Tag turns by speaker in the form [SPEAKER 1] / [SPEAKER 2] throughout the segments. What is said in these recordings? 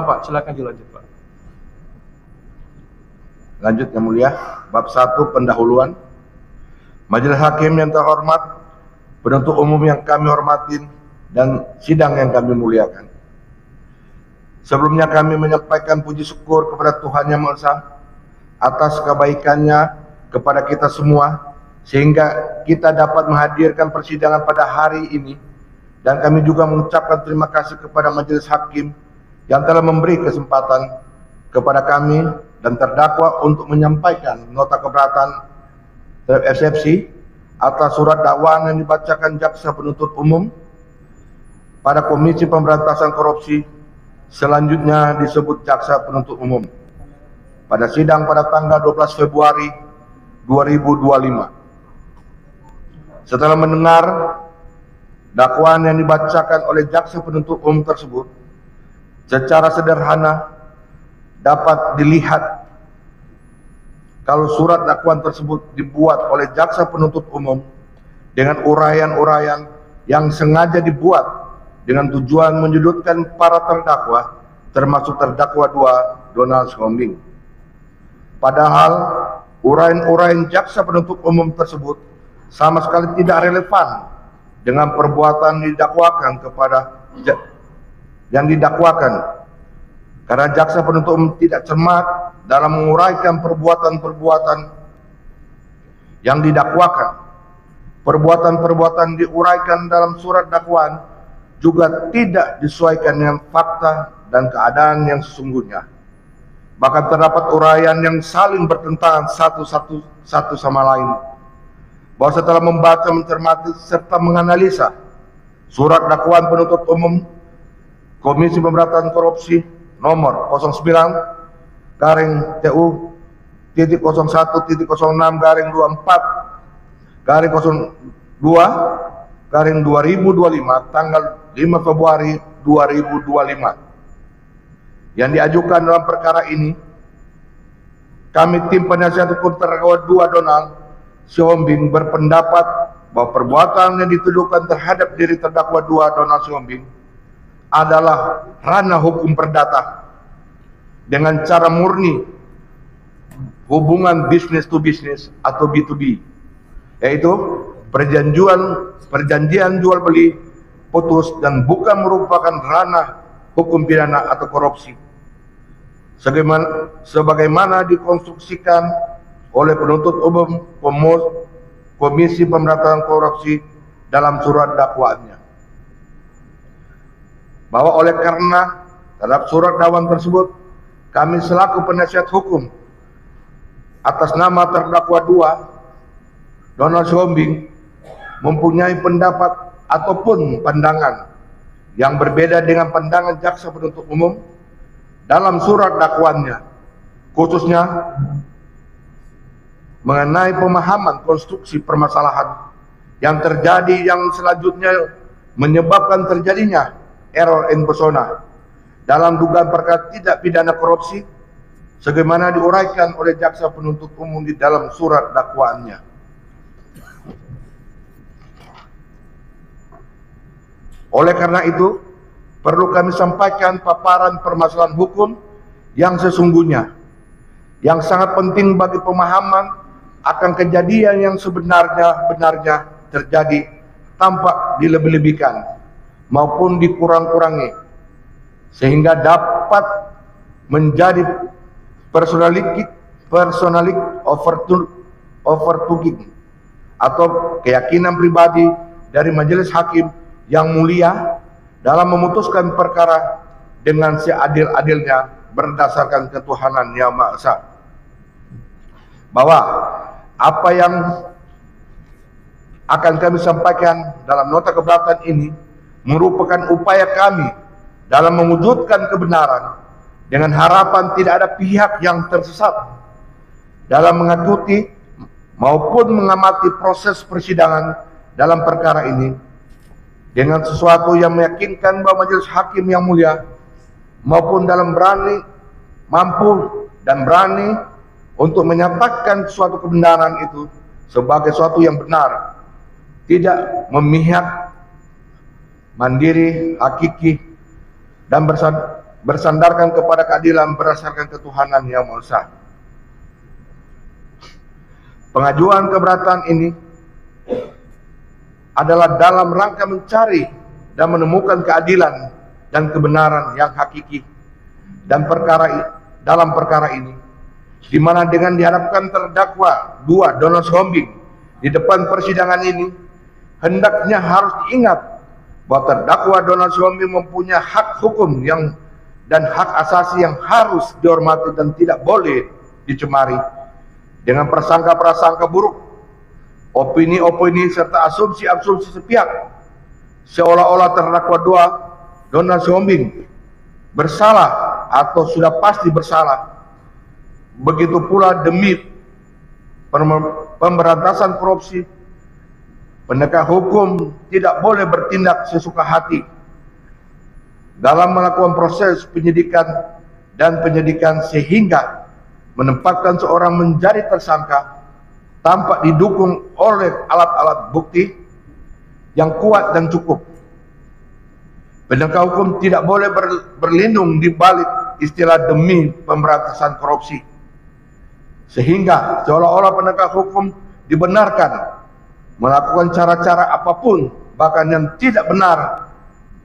[SPEAKER 1] Pak, silakan dilanjut Pak.
[SPEAKER 2] Lanjut yang mulia, bab 1 pendahuluan. Majelis Hakim yang terhormat, penuntut umum yang kami hormatin, dan sidang yang kami muliakan. Sebelumnya kami menyampaikan puji syukur kepada Tuhan Yang Maha Esa atas kebaikannya kepada kita semua, sehingga kita dapat menghadirkan persidangan pada hari ini. Dan kami juga mengucapkan terima kasih kepada Majelis Hakim yang telah memberi kesempatan kepada kami dan terdakwa untuk menyampaikan nota keberatan terhadap eksepsi atas surat dakwaan yang dibacakan jaksa penuntut umum pada Komisi Pemberantasan Korupsi, selanjutnya disebut jaksa penuntut umum, pada sidang pada tanggal 12 Februari 2025. Setelah mendengar dakwaan yang dibacakan oleh jaksa penuntut umum tersebut, secara sederhana dapat dilihat kalau surat dakwaan tersebut dibuat oleh jaksa penuntut umum dengan uraian-uraian yang sengaja dibuat dengan tujuan menyudutkan para terdakwa, termasuk terdakwa 2 Donald Sohombing. Padahal uraian-uraian jaksa penuntut umum tersebut sama sekali tidak relevan dengan perbuatan didakwakan kepada yang didakwakan, karena jaksa penuntut umum tidak cermat dalam menguraikan perbuatan-perbuatan yang didakwakan. Perbuatan-perbuatan diuraikan dalam surat dakwaan juga tidak disesuaikan dengan fakta dan keadaan yang sesungguhnya. Bahkan terdapat uraian yang saling bertentangan satu sama lain. Bahwa setelah membaca, mencermati, serta menganalisa surat dakwaan penuntut umum Komisi Pemberantasan Korupsi nomor 09-TU-01-04-02-2025 tanggal 5 Februari 2025 yang diajukan dalam perkara ini, kami tim penasihat hukum terdakwa 2 Donald Sohombing berpendapat bahwa perbuatan yang dituduhkan terhadap diri terdakwa 2 Donald Sohombing adalah ranah hukum perdata dengan cara murni hubungan business to business atau B2B, yaitu perjanjian jual beli putus dan bukan merupakan ranah hukum pidana atau korupsi sebagaimana dikonstruksikan oleh penuntut umum Komisi Pemberantasan Korupsi dalam surat dakwaannya. Bahwa oleh karena terhadap surat dakwaan tersebut, kami selaku penasihat hukum atas nama terdakwa 2 Donald Sohombing mempunyai pendapat ataupun pandangan yang berbeda dengan pandangan jaksa penuntut umum dalam surat dakwaannya, khususnya mengenai pemahaman konstruksi permasalahan yang terjadi yang selanjutnya menyebabkan terjadinya error in persona dalam dugaan perkara tidak pidana korupsi sebagaimana diuraikan oleh jaksa penuntut umum di dalam surat dakwaannya. Oleh karena itu, perlu kami sampaikan paparan permasalahan hukum yang sesungguhnya, yang sangat penting bagi pemahaman akan kejadian yang sebenarnya terjadi tanpa dilebih-lebihkan maupun dikurang-kurangi, sehingga dapat menjadi personalik overtugging atau keyakinan pribadi dari majelis hakim yang mulia dalam memutuskan perkara dengan seadil-adilnya berdasarkan ketuhanan Yang Maha Esa. Bahwa apa yang akan kami sampaikan dalam nota keberatan ini merupakan upaya kami dalam mewujudkan kebenaran dengan harapan tidak ada pihak yang tersesat dalam mengikuti maupun mengamati proses persidangan dalam perkara ini dengan sesuatu yang meyakinkan bahwa majelis hakim yang mulia maupun dalam mampu dan berani untuk menyatakan suatu kebenaran itu sebagai suatu yang benar, tidak memihak, mandiri, hakiki, dan bersandarkan kepada keadilan berdasarkan ketuhanan yang Maha Esa. Pengajuan keberatan ini adalah dalam rangka mencari dan menemukan keadilan dan kebenaran yang hakiki dalam perkara ini, di mana dengan dihadapkan terdakwa 2 Donald Sombing di depan persidangan ini, hendaknya harus diingat bahwa terdakwa Donald Sombing mempunyai hak hukum dan hak asasi yang harus dihormati dan tidak boleh dicemari dengan prasangka-prasangka buruk, opini-opini serta asumsi-asumsi sepihak, seolah-olah terdakwa 2 Donald Sombing bersalah atau sudah pasti bersalah. Begitu pula demi pemberantasan korupsi, penegak hukum tidak boleh bertindak sesuka hati dalam melakukan proses penyidikan sehingga menempatkan seorang menjadi tersangka tanpa didukung oleh alat-alat bukti yang kuat dan cukup. Penegak hukum tidak boleh berlindung di balik istilah demi pemberantasan korupsi, sehingga seolah-olah penegak hukum dibenarkan melakukan cara-cara apapun, bahkan yang tidak benar,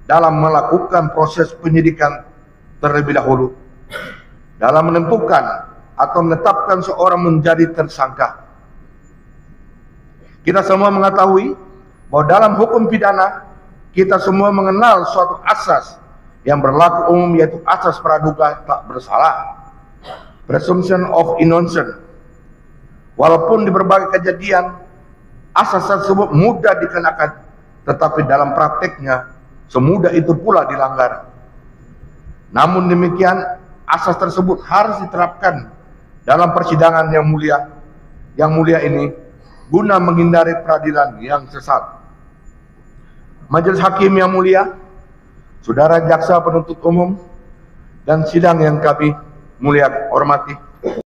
[SPEAKER 2] dalam melakukan proses penyidikan terlebih dahulu, dalam menentukan atau menetapkan seorang menjadi tersangka. Kita semua mengetahui bahwa dalam hukum pidana kita semua mengenal suatu asas yang berlaku umum, yaitu asas praduga tak bersalah, presumption of innocence. Walaupun di berbagai kejadian asas tersebut mudah dikenakan, tetapi dalam prakteknya semudah itu pula dilanggar. Namun demikian, asas tersebut harus diterapkan dalam persidangan yang mulia ini, guna menghindari peradilan yang sesat. Majelis Hakim yang mulia, Saudara Jaksa Penuntut Umum, dan sidang yang kami hormati.